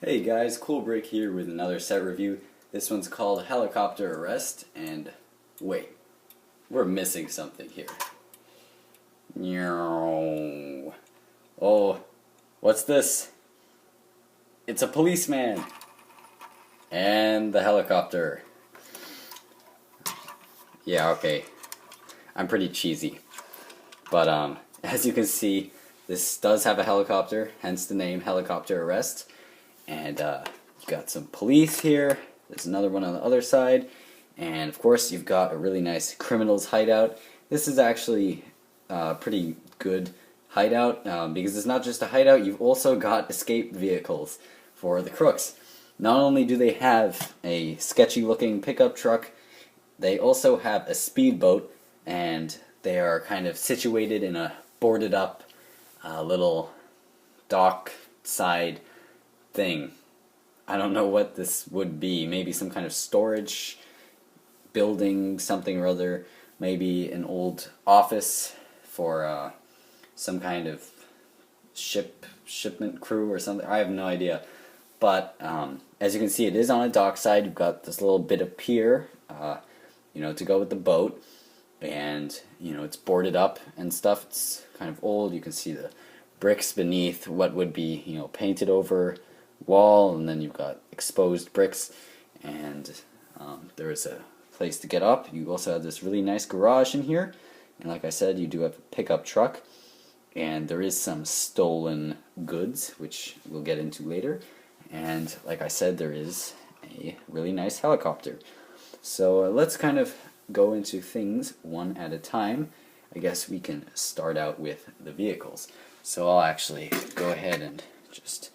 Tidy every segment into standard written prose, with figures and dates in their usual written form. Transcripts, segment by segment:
Hey guys, Cool Brick here with another set review. This one's called Helicopter Arrest, and wait, we're missing something here. Meow. Oh, what's this? It's a policeman! And the helicopter. Yeah, okay. I'm pretty cheesy. But as you can see, this does have a helicopter, hence the name Helicopter Arrest. And you got some police here. There's another one on the other side. And of course, you've got a really nice criminal's hideout. This is actually a pretty good hideout because it's not just a hideout, you've also got escape vehicles for the crooks. Not only do they have a sketchy looking pickup truck, they also have a speedboat, and they are kind of situated in a boarded up little dock side thing. I don't know what this would be. Maybe some kind of storage building, something or other. Maybe an old office for some kind of shipment crew or something. I have no idea. But as you can see, it is on a dockside. You've got this little bit of pier, to go with the boat, and it's boarded up and stuff. It's kind of old. You can see the bricks beneath what would be painted over wall, and then you've got exposed bricks, and there is a place to get up. You also have this really nice garage in here, and like I said, you do have a pickup truck, and there is some stolen goods, which we'll get into later, and like I said, there is a really nice helicopter. So let's kind of go into things one at a time. I guess we can start out with the vehicles. So I'll actually go ahead and just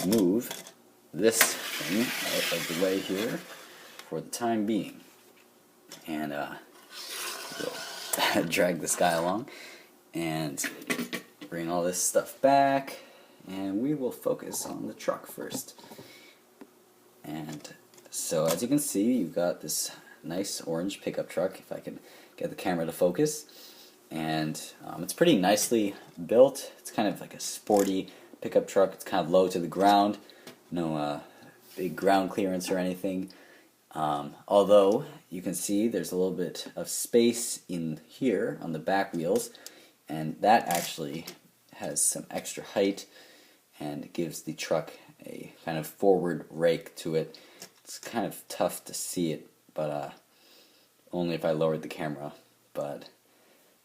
move this thing out of the way here for the time being, and we'll drag this guy along and bring all this stuff back, and we will focus on the truck first. And so as you can see, you've got this nice orange pickup truck, if I can get the camera to focus, and it's pretty nicely built. It's kind of like a sporty pickup truck. It's kind of low to the ground, no big ground clearance or anything, although you can see there's a little bit of space in here on the back wheels, and that actually has some extra height and gives the truck a kind of forward rake to it. It's kind of tough to see it, but only if I lowered the camera, but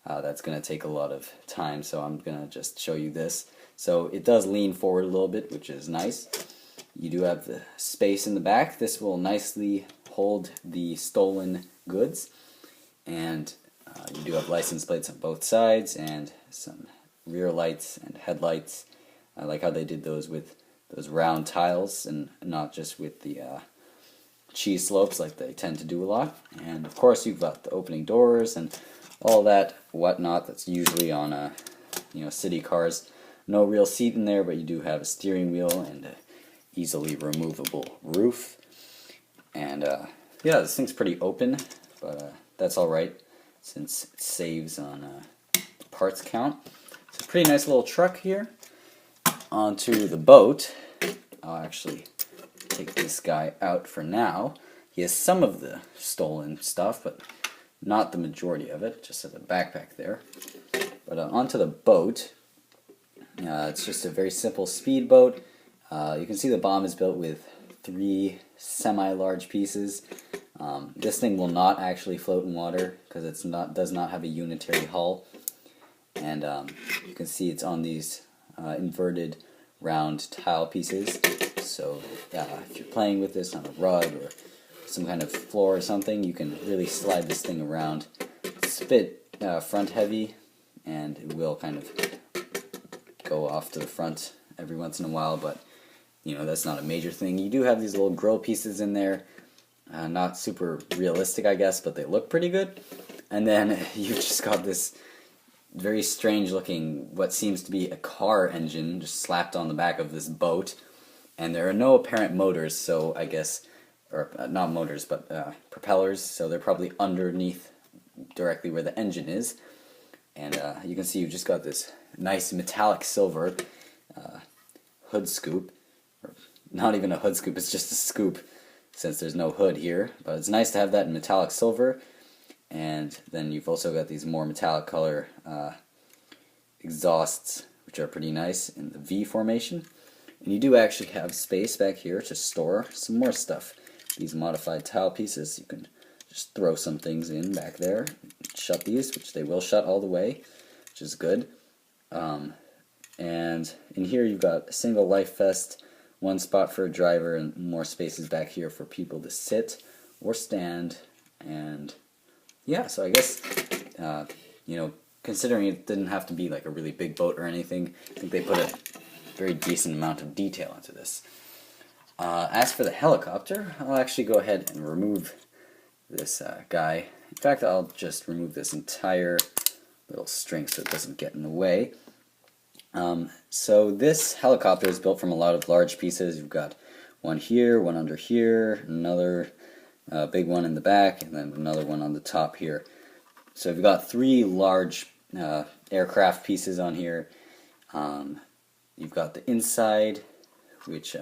that's going to take a lot of time, so I'm going to just show you this. So it does lean forward a little bit, which is nice. You do have the space in the back. This will nicely hold the stolen goods, and you do have license plates on both sides and some rear lights and headlights. I like how they did those with those round tiles and not just with the cheese slopes like they tend to do a lot. And of course you've got the opening doors and all that whatnot that's usually on city cars. No real seat in there, but you do have a steering wheel and a easily removable roof. And yeah, this thing's pretty open, but that's alright since it saves on parts count. It's a pretty nice little truck here. Onto the boat. I'll actually take this guy out for now. He has some of the stolen stuff, but not the majority of it, just at the backpack there. But onto the boat. It's just a very simple speedboat. You can see the bomb is built with 3 semi-large pieces. This thing will not actually float in water because does not have a unitary hull. And you can see it's on these inverted round tile pieces. So if you're playing with this on a rug or some kind of floor or something, you can really slide this thing around. It's a bit front heavy, and it will kind of go off to the front every once in a while, but that's not a major thing. You do have these little grill pieces in there, not super realistic I guess, but they look pretty good. And then you've just got this very strange looking, what seems to be a car engine just slapped on the back of this boat, and there are no apparent motors, so I guess, or not motors, but propellers, so they're probably underneath directly where the engine is. And you can see you've just got this nice metallic silver hood scoop, or not even a hood scoop, it's just a scoop since there's no hood here. But it's nice to have that in metallic silver. And then you've also got these more metallic color exhausts, which are pretty nice in the V formation. And you do actually have space back here to store some more stuff. These modified tile pieces, you can just throw some things in back there. Shut these, which they will shut all the way, which is good. And in here you've got a single life vest, one spot for a driver, and more spaces back here for people to sit or stand. And yeah, so I guess, you know, considering it didn't have to be like a really big boat or anything, I think they put a very decent amount of detail into this. As for the helicopter, I'll actually go ahead and remove this guy. In fact, I'll just remove this entire little string so it doesn't get in the way. So this helicopter is built from a lot of large pieces. You've got one here, one under here, another big one in the back, and then another one on the top here. So you've got three large aircraft pieces on here. You've got the inside, which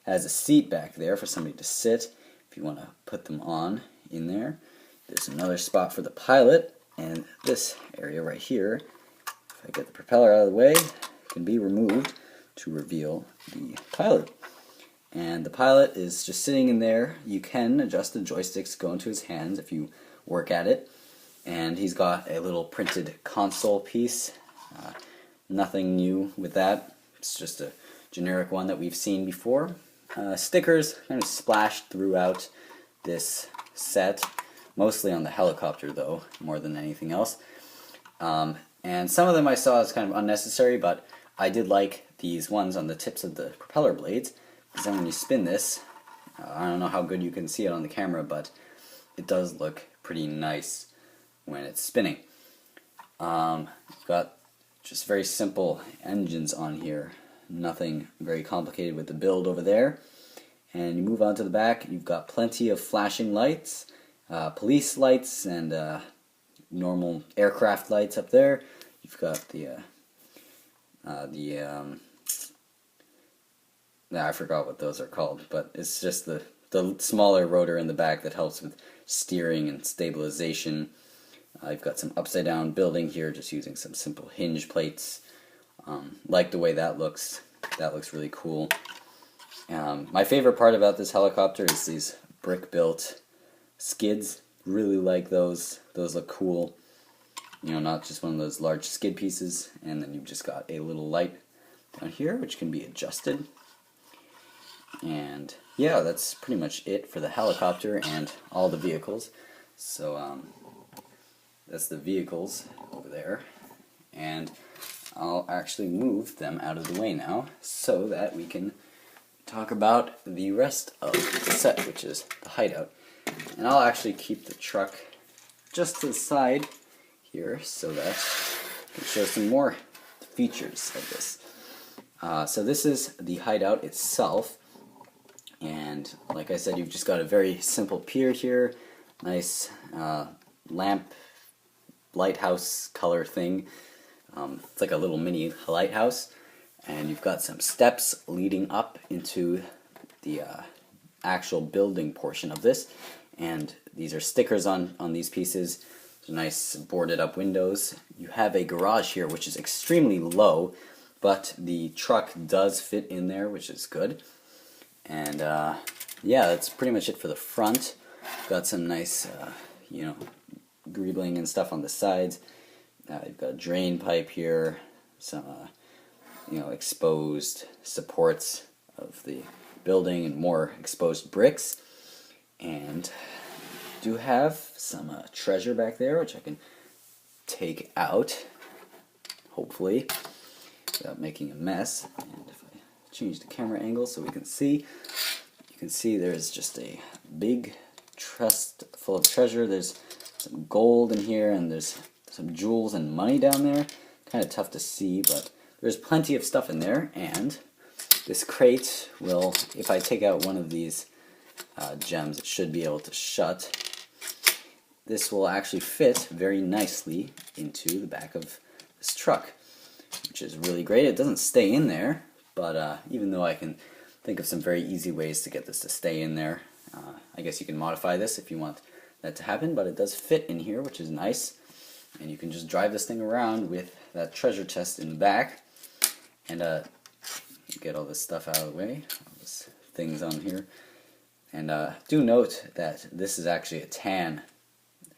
has a seat back there for somebody to sit if you want to put them on in there. There's another spot for the pilot, and this area right here, if I get the propeller out of the way, can be removed to reveal the pilot. And the pilot is just sitting in there. You can adjust the joysticks to go into his hands if you work at it. And he's got a little printed console piece. Nothing new with that. It's just a generic one that we've seen before. Stickers kind of splashed throughout this set, mostly on the helicopter though, more than anything else. And some of them I saw as kind of unnecessary, but I did like these ones on the tips of the propeller blades, because then when you spin this, I don't know how good you can see it on the camera, but it does look pretty nice when it's spinning. You've got just very simple engines on here, nothing very complicated with the build over there. And you move on to the back, you've got plenty of flashing lights, police lights, and normal aircraft lights up there. You've got I forgot what those are called, but it's just the smaller rotor in the back that helps with steering and stabilization. I've got some upside down building here, just using some simple hinge plates. Like the way that looks. That looks really cool. My favorite part about this helicopter is these brick built skids. Really like those. Those look cool. You know, not just one of those large skid pieces. And then you've just got a little light down here, which can be adjusted. And yeah, that's pretty much it for the helicopter and all the vehicles. So that's the vehicles over there. And I'll actually move them out of the way now so that we can talk about the rest of the set, which is the hideout. And I'll actually keep the truck just to the side here so that I can show some more features of this. So this is the hideout itself. And like I said, you've just got a very simple pier here. Nice lamp lighthouse color thing. It's like a little mini lighthouse. And you've got some steps leading up into the actual building portion of this. And these are stickers on these pieces. There's nice boarded up windows. You have a garage here which is extremely low, but the truck does fit in there, which is good. And yeah, that's pretty much it for the front. Got some nice, you know, greebling and stuff on the sides. You've got a drain pipe here, some, you know, exposed supports of the building and more exposed bricks. And do have some treasure back there, which I can take out, hopefully, without making a mess. And if I change the camera angle so we can see, you can see there's just a big chest full of treasure. There's some gold in here, and there's some jewels and money down there. Kind of tough to see, but there's plenty of stuff in there. And this crate will, if I take out one of these gems, it should be able to shut. This will actually fit very nicely into the back of this truck, which is really great. It doesn't stay in there, but even though I can think of some very easy ways to get this to stay in there. I guess you can modify this if you want that to happen, but it does fit in here, which is nice. And you can just drive this thing around with that treasure chest in the back, and get all this stuff out of the way, all these things on here. And do note that this is actually a tan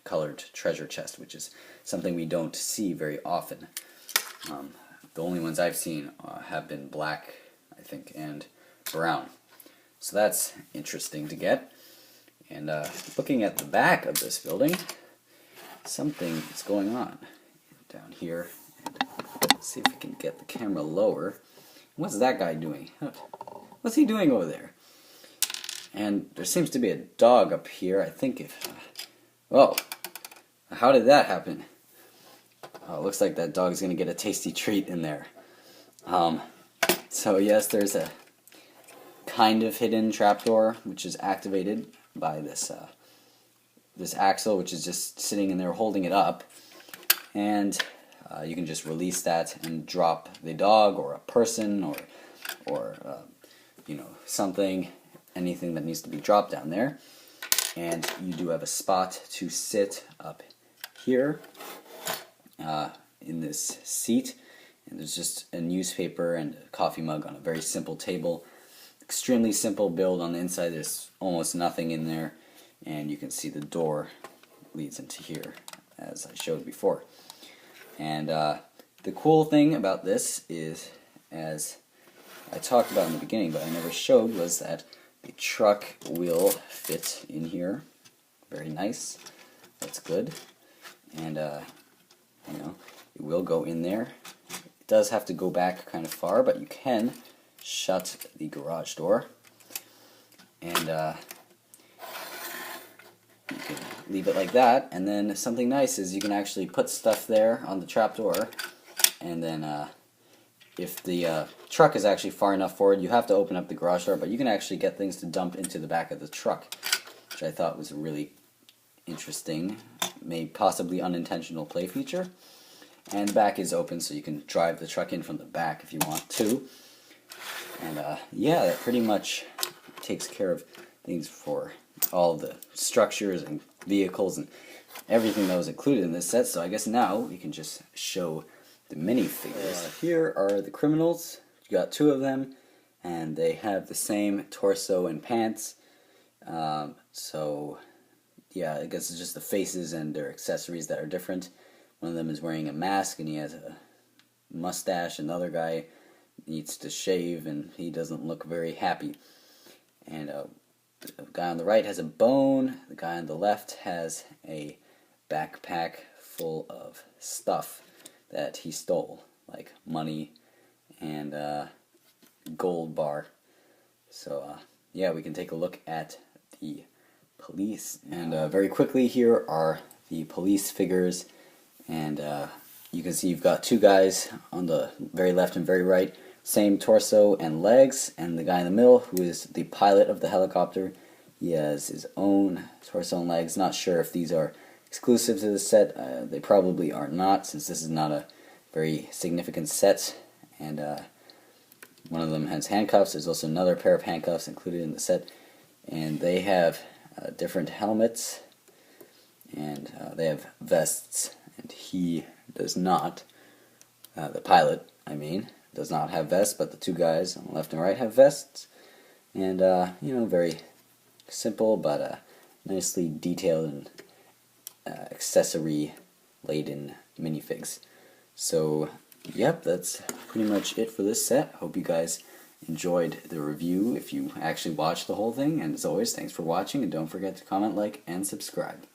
colored treasure chest, which is something we don't see very often. The only ones I've seen have been black, I think, and brown. So that's interesting to get. And looking at the back of this building, something is going on down here. And let's see if we can get the camera lower. What's that guy doing? What's he doing over there? And there seems to be a dog up here. I think if... oh, how did that happen? Oh, it looks like that dog's going to get a tasty treat in there. So yes, there's a kind of hidden trapdoor, which is activated by this this axle, which is just sitting in there holding it up. And you can just release that and drop the dog or a person or you know, something, anything that needs to be dropped down there. And you do have a spot to sit up here in this seat. And there's just a newspaper and a coffee mug on a very simple table. Extremely simple build on the inside. There's almost nothing in there. And you can see the door leads into here, as I showed before. And the cool thing about this is, as I talked about in the beginning, but I never showed, was that the truck will fit in here. Very nice. That's good. And, you know, it will go in there. It does have to go back kind of far, but you can shut the garage door. And you can leave it like that. And then something nice is you can actually put stuff there on the trapdoor. And then if the truck is actually far enough forward, you have to open up the garage door, but you can actually get things to dump into the back of the truck, which I thought was a really interesting, maybe possibly unintentional play feature. And the back is open, so you can drive the truck in from the back if you want to. And yeah, that pretty much takes care of things for all the structures and vehicles and everything that was included in this set. So I guess now we can just show the minifigures. Here are the criminals. You got two of them, and they have the same torso and pants. So yeah, I guess it's just the faces and their accessories that are different. One of them is wearing a mask and he has a mustache, and the other guy needs to shave and he doesn't look very happy. And the guy on the right has a bone, the guy on the left has a backpack full of stuff that he stole, like money and gold bar. So yeah, we can take a look at the police. And very quickly, here are the police figures. And you can see you've got two guys on the very left and very right, same torso and legs, and the guy in the middle, who is the pilot of the helicopter, he has his own torso and legs. Not sure if these are exclusive to the set. They probably are not, since this is not a very significant set. And one of them has handcuffs. There's also another pair of handcuffs included in the set. And they have different helmets, and they have vests. And he does not, the pilot, I mean, does not have vests, but the two guys on the left and right have vests. And, you know, very simple, but nicely detailed and accessory-laden minifigs. So, yep, that's pretty much it for this set. Hope you guys enjoyed the review if you actually watched the whole thing. And as always, thanks for watching, and don't forget to comment, like, and subscribe.